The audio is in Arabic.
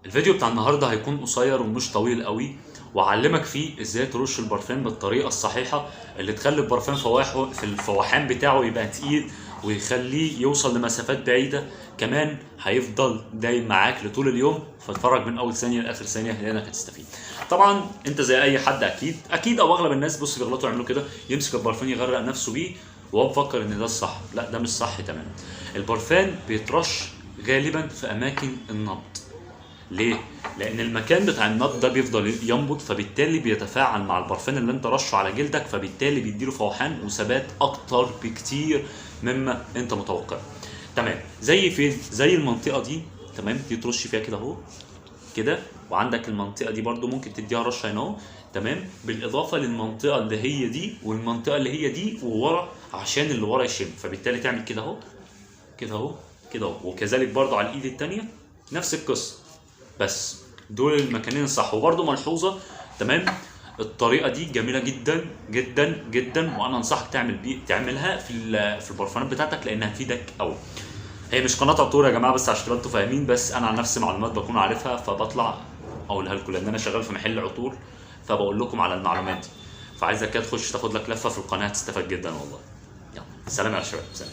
الفيديو بتاع النهارده هيكون قصير ومش طويل قوي، وأعلمك فيه ازاي ترش البرفان بالطريقه الصحيحه اللي تخلي البرفان فواحه في الفواحان بتاعه يبقى تقيل ويخليه يوصل لمسافات بعيده. كمان هيفضل دايم معاك لطول اليوم، فاتفرج من اول ثانيه لاخر ثانيه لانك هتستفيد. طبعا انت زي اي حد اكيد او اغلب الناس بص بيغلطوا يعملوا كده، يمسك البرفان يغرق نفسه بيه وهو مفكر ان ده الصح. لا، ده مش صح تماما. البرفان بيترش غالبا في اماكن النبض. ليه؟ لأن المكان بتاع النبض ده بيفضل ينبض، فبالتالي بيتفاعل مع البرفان اللي انت رشه على جلدك، فبالتالي بيديله فوحان وثبات أكتر بكتير مما انت متوقع. تمام، زي فين؟ زي المنطقة دي. تمام، دي ترش فيها كده اهو، كده. وعندك المنطقة دي برضو ممكن تديها رشة هنا اهو. تمام، بالإضافة للمنطقة اللي هي دي والمنطقة اللي هي دي وورا، عشان اللي ورا يشم، فبالتالي تعمل كده اهو، كده اهو، كده اهو. وكذلك برضو على الإيد التانية نفس القصة. بس دول المكانين الصح. وبرده ملحوظه، تمام، الطريقه دي جميله جدا جدا جدا، وانا انصحك تعملها في البرفانات بتاعتك لانها هتفيدك قوي. هي مش قناه عطور يا جماعه، بس عشان تبقوا انتوا فاهمين، بس انا عن نفسي معلومات بكون عارفها فبطلع اقولها لكم، لان انا شغال في محل عطور فبقول لكم على المعلومات دي. فعايزك كده تخش تاخد لك لفه في القناه، هتستفاد جدا والله. يلا سلام يا شباب، سلام.